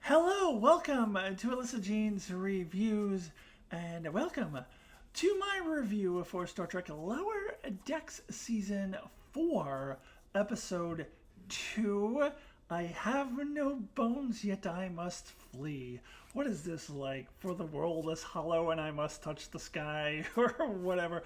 Hello, welcome to Alyssa Jean's Reviews, and welcome to my review for Star Trek Lower Decks Season 4, Episode 2. I have no bones, yet I must flee. What is this like? For the world is hollow and I must touch the sky, or whatever.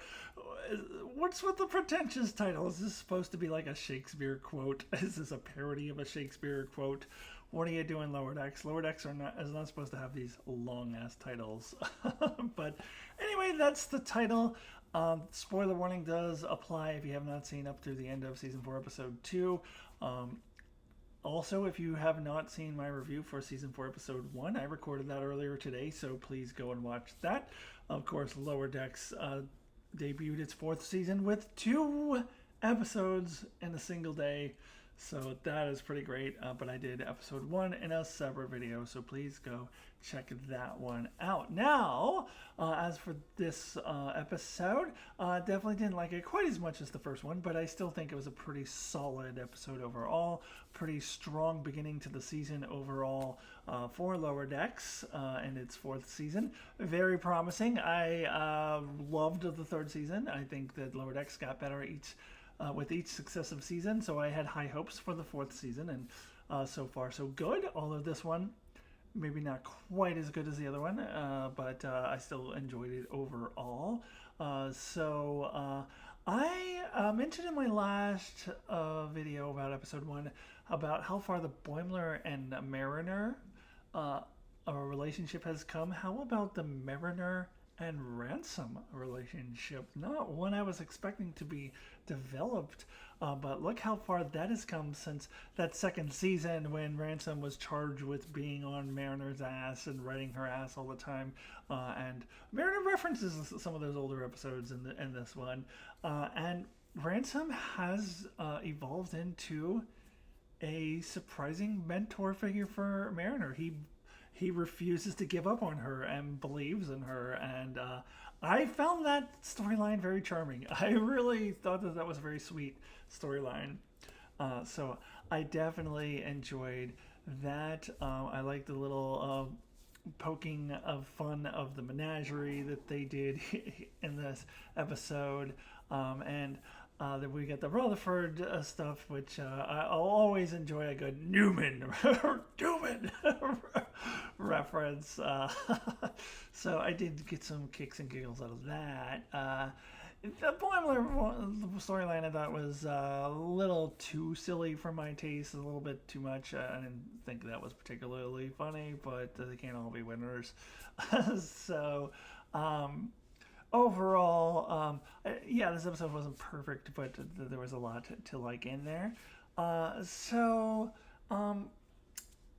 What's with the pretentious title? Is this supposed to be like a Shakespeare quote? Is this a parody of a Shakespeare quote? What are you doing, Lower Decks? Lower Decks is not supposed to have these long-ass titles. But anyway, that's the title. Spoiler warning does apply if you have not seen up through the end of Season 4, Episode 2. Also, if you have not seen my review for Season 4, Episode 1, I recorded that earlier today, so please go and watch that. Of course, Lower Decks debuted its 4th season with 2 episodes in a single day. So that is pretty great, but I did episode 1 in a separate video, so please go check that one out. Now, as for this episode, definitely didn't like it quite as much as the first one, but I still think it was a pretty solid episode overall. Pretty strong beginning to the season overall for Lower Decks in its 4th season. Very promising. I loved the 3rd season. I think that Lower Decks got better with each successive season, so I had high hopes for the 4th season, and so far so good. Although this one maybe not quite as good as the other one, but I still enjoyed it overall. I mentioned in my last video about episode 1 about how far the Boimler and Mariner relationship has come. How about the Mariner and Ransom relationship? Not one I was expecting to be developed, but look how far that has come since that 2nd season when Ransom was charged with being on Mariner's ass and writing her ass all the time, and Mariner references some of those older episodes in this one, and Ransom has evolved into a surprising mentor figure for Mariner. He refuses to give up on her and believes in her, and I found that storyline very charming. I really thought that was a very sweet storyline. So I definitely enjoyed that. I liked the little poking of fun of the menagerie that they did in this episode, and then we get the Rutherford stuff, which I'll always enjoy a good Newman reference. So I did get some kicks and giggles out of that. The Boimler storyline I thought was a little too silly for my taste, a little bit too much. I didn't think that was particularly funny, but they can't all be winners. So, overall, yeah, this episode wasn't perfect, but there was a lot to like in there.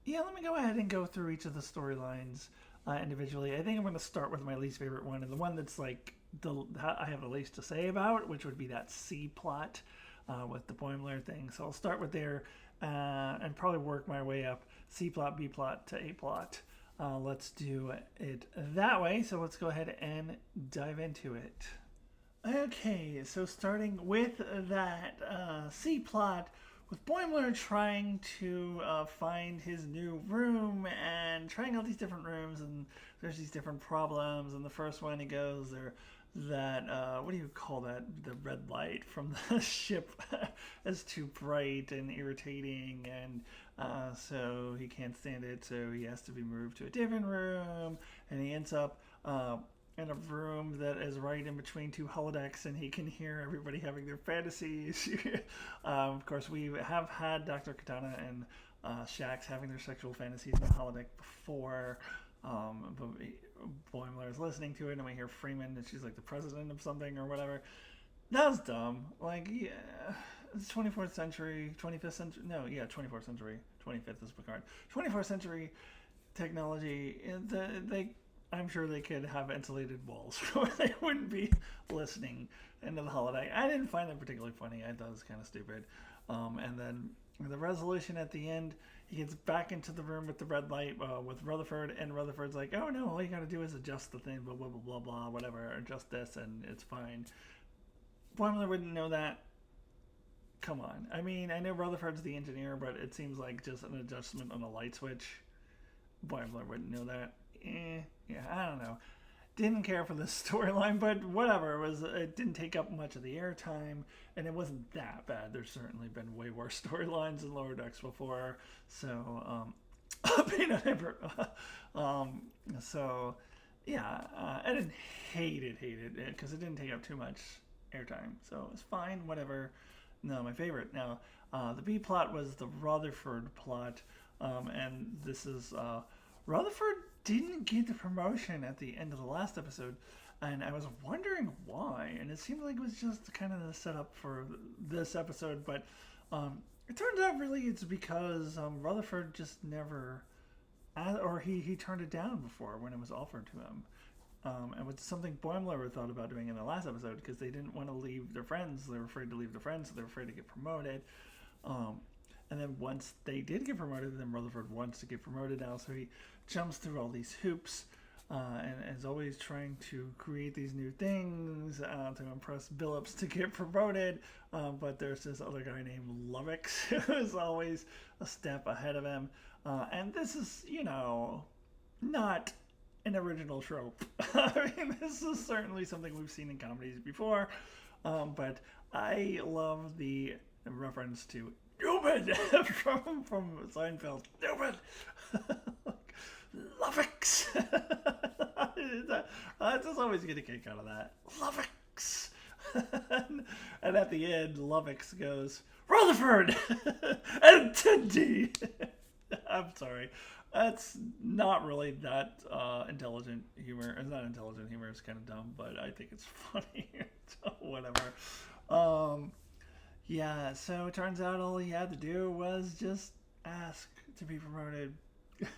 Yeah, let me go ahead and go through each of the storylines individually. I think I'm going to start with my least favorite one, and the one that's like I have the least to say about, which would be that C plot with the Boimler thing. So I'll start with there and probably work my way up C plot, B plot to A plot. Let's do it that way. So let's go ahead and dive into it. Okay, so starting with that C plot, with Boimler trying to find his new room and trying out these different rooms, and there's these different problems. And the first one he goes there, that what do you call that? The red light from the ship is too bright and irritating, and so he can't stand it. So he has to be moved to a different room, and he ends up in a room that is right in between 2 holodecks, and he can hear everybody having their fantasies. Of course, we have had Dr. Katana and Shax having their sexual fantasies in the holodeck before, but Boimler is listening to it, and we hear Freeman, and she's like the president of something or whatever. That was dumb. Like, yeah, it's 24th century, 25th century, no, yeah, 24th century, 25th is Picard. 24th century technology, I'm sure they could have insulated walls where they wouldn't be listening into the holodeck. I didn't find that particularly funny. I thought it was kind of stupid. And then the resolution at the end, he gets back into the room with the red light with Rutherford, and Rutherford's like, oh no, all you gotta do is adjust the thing, blah, blah, blah, blah, blah, whatever, adjust this, and it's fine. Boimler wouldn't know that. Come on. I mean, I know Rutherford's the engineer, but it seems like just an adjustment on a light switch. Boimler wouldn't know that. Yeah, I don't know. Didn't care for this storyline, but whatever. It didn't take up much of the airtime, and it wasn't that bad. There's certainly been way worse storylines in Lower Decks before. So, so yeah, I didn't hate it because it didn't take up too much airtime. So it's fine, whatever. No, my favorite. Now, the B plot was the Rutherford plot, and this is Rutherford didn't get the promotion at the end of the last episode, and I was wondering why. And it seemed like it was just kind of the setup for this episode, but it turns out really it's because Rutherford just never, or he turned it down before when it was offered to him. And it's something Boimler thought about doing in the last episode because they didn't want to leave their friends. They were afraid to leave their friends, so they were afraid to get promoted. And then once they did get promoted, then Rutherford wants to get promoted now, so he jumps through all these hoops and is always trying to create these new things to impress Billups to get promoted. But there's this other guy named Lovex who is always a step ahead of him. And this is, not an original trope. I mean, this is certainly something we've seen in comedies before, but I love the reference to stupid from Seinfeld. Stupid. Lovex. I just always get a kick out of that. Lovex. And at the end, Lovex goes, Rutherford and Tindy. I'm sorry. That's not really that intelligent humor. It's not intelligent humor. It's kind of dumb, but I think it's funny. So whatever. Yeah, so it turns out all he had to do was just ask to be promoted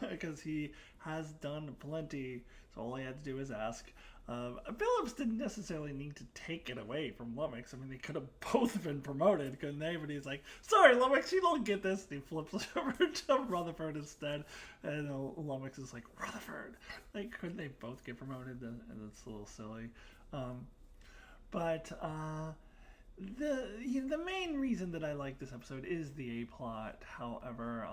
because he has done plenty. So all he had to do was ask. Billups didn't necessarily need to take it away from Lummox. I mean, they could have both been promoted, couldn't they? But he's like, sorry, Lummox, you don't get this. And he flips over to Rutherford instead. And Lummox is like, Rutherford. Like, couldn't they both get promoted? And it's a little silly. But the main reason that I like this episode is the A plot. However,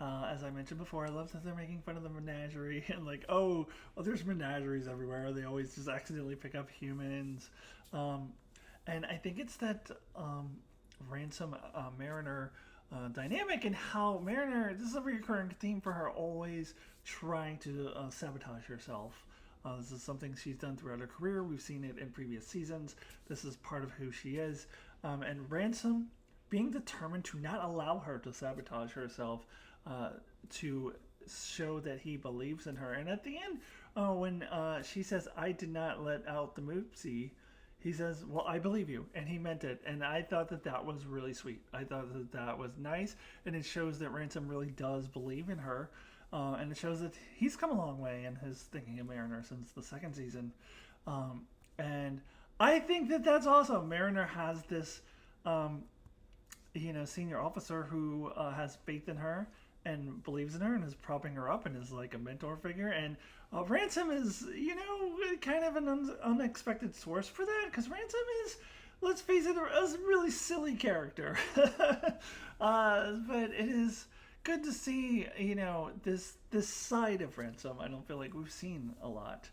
as I mentioned before, I love that they're making fun of the menagerie and like, oh, well, there's menageries everywhere. They always just accidentally pick up humans, and I think it's that Ransom Mariner dynamic and how Mariner. This is a recurring theme for her, always trying to sabotage herself. This is something she's done throughout her career. We've seen it in previous seasons. This is part of who she is. And Ransom being determined to not allow her to sabotage herself, to show that he believes in her. And at the end, when she says, I did not let out the moopsie, he says, well, I believe you. And he meant it. And I thought that that was really sweet. I thought that that was nice. And it shows that Ransom really does believe in her. And it shows that he's come a long way in his thinking of Mariner since the second season. And I think that that's awesome. Mariner has this, senior officer who has faith in her and believes in her and is propping her up and is like a mentor figure. And Ransom is, kind of an unexpected source for that, because Ransom is, let's face it, a really silly character. But it is good to see, this side of Ransom. I don't feel like we've seen a lot.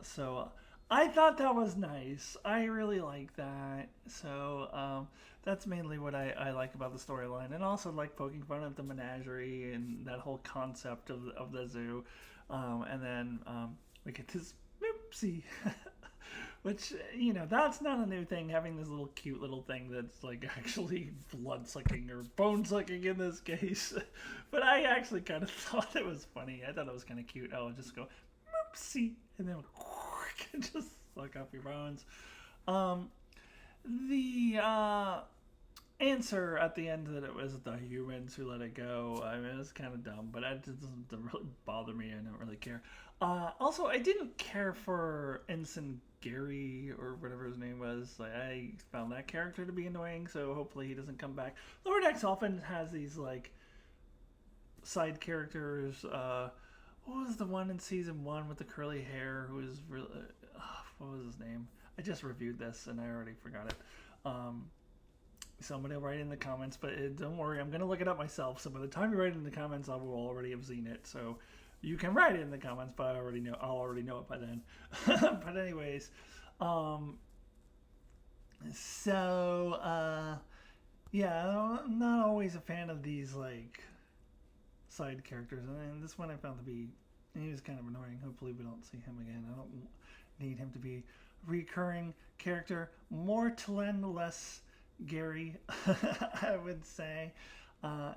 So I thought that was nice. I really like that. So that's mainly what I like about the storyline. And also like poking fun at the menagerie and that whole concept of the zoo. And then we get this moopsie. Which, that's not a new thing, having this little cute little thing that's like actually blood-sucking or bone-sucking in this case. But I actually kind of thought it was funny. I thought it was kind of cute. I would just go, moopsie, and then just suck up your bones. The answer at the end that it was the humans who let it go. I mean, it was kind of dumb, but it doesn't really bother me. I don't really care. Also, I didn't care for Ensign Gary or whatever his name was. Like, I found that character to be annoying, so hopefully he doesn't come back. Lower Decks often has these like side characters. What was the one in season 1 with the curly hair who was really what was his name? I just reviewed this and I already forgot it. Somebody will write in the comments, but don't worry, I'm gonna look it up myself. So by the time you write it in the comments, I will already have seen it. So you can write it in the comments, but I'll already know it by then. But anyways, yeah, I'm not always a fan of these like side characters, and this one I found to be, he was kind of annoying. Hopefully we don't see him again. I don't need him to be a recurring character. More Tlen, less Gary, I would say,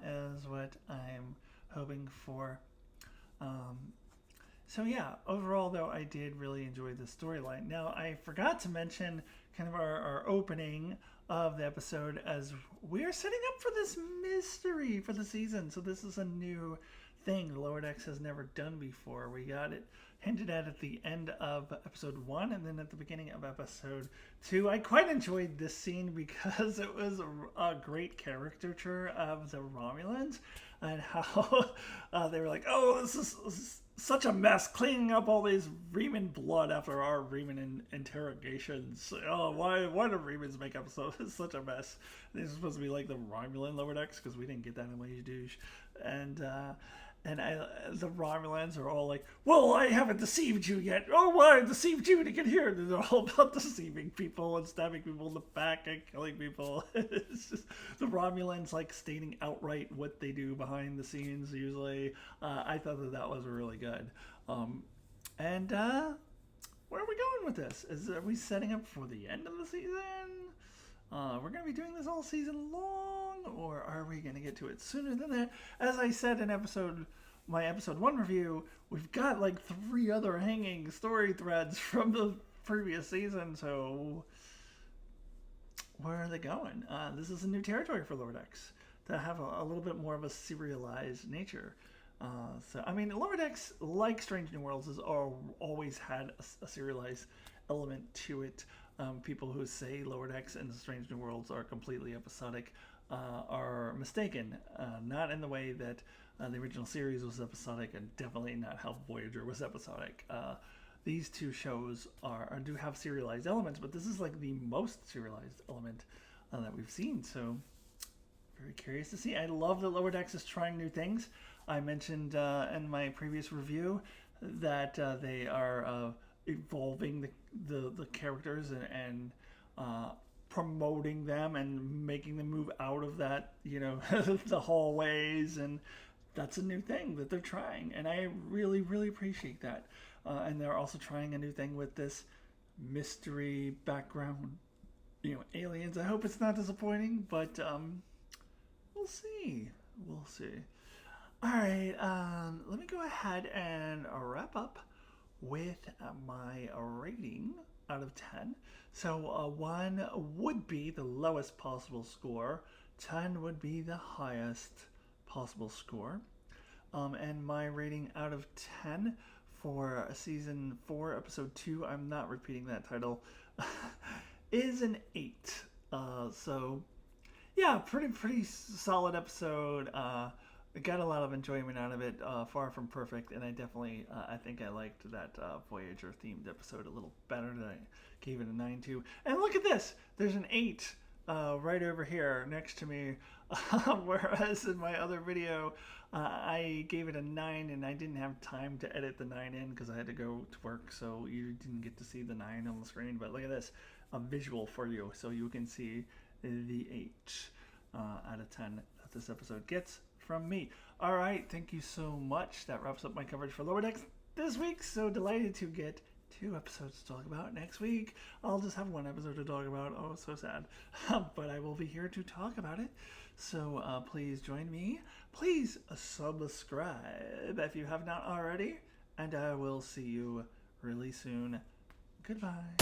is what I'm hoping for. So yeah, overall though, I did really enjoy the storyline. Now, I forgot to mention kind of our opening of the episode, as we're setting up for this mystery for the season. So this is a new thing Lower Decks has never done before. We got it hinted at the end of episode 1 and then at the beginning of episode 2. I quite enjoyed this scene because it was a great caricature of the Romulans and how they were like, oh, this is such a mess, cleaning up all these Reman blood after our Reman interrogations. Oh, why do Remans make up such a mess? This is supposed to be like the Romulan Lower Decks because we didn't get that in Wage Douche. The Romulans are all like, well, I haven't deceived you yet. Oh, why? I deceived you to get here. And they're all about deceiving people and stabbing people in the back and killing people. It's just the Romulans like stating outright what they do behind the scenes usually. I thought that was really good. Where are we going with this? Are we setting up for the end of the season? We're going to be doing this all season long, or are we going to get to it sooner than that? As I said in my episode 1 review, we've got like 3 other hanging story threads from the previous season, so where are they going? This is a new territory for Lower Decks to have a little bit more of a serialized nature. So, I mean, Lower Decks, like Strange New Worlds, has always had a serialized element to it. People who say Lower Decks and Strange New Worlds are completely episodic are mistaken. Not in the way that the original series was episodic, and definitely not how Voyager was episodic. These two shows do have serialized elements, but this is like the most serialized element that we've seen. So very curious to see. I love that Lower Decks is trying new things. I mentioned in my previous review that they are evolving the characters and promoting them and making them move out of that, the hallways, and that's a new thing that they're trying, and I really, really appreciate that. And they're also trying a new thing with this mystery background, aliens. I hope it's not disappointing, but we'll see. All right, let me go ahead and wrap up with my rating out of 10. So 1 would be the lowest possible score, 10 would be the highest possible score, and my rating out of 10 for season 4 episode 2, I'm not repeating that title, is an 8. So yeah, pretty solid episode. I got a lot of enjoyment out of it. Far from perfect, and I definitely I think I liked that Voyager themed episode a little better. Than I gave it a 9 to. And look at this, there's an 8 right over here next to me, whereas in my other video I gave it a 9 and I didn't have time to edit the 9 in because I had to go to work, so you didn't get to see the 9 on the screen. But look at this, a visual for you so you can see the 8 out of 10 that this episode gets from me. All right, thank you so much. That wraps up my coverage for Lower Decks this week. So delighted to get 2 episodes to talk about. Next week I'll just have 1 episode to talk about. Oh, so sad. But I will be here to talk about it. So please join me. Please subscribe if you have not already. And I will see you really soon. Goodbye.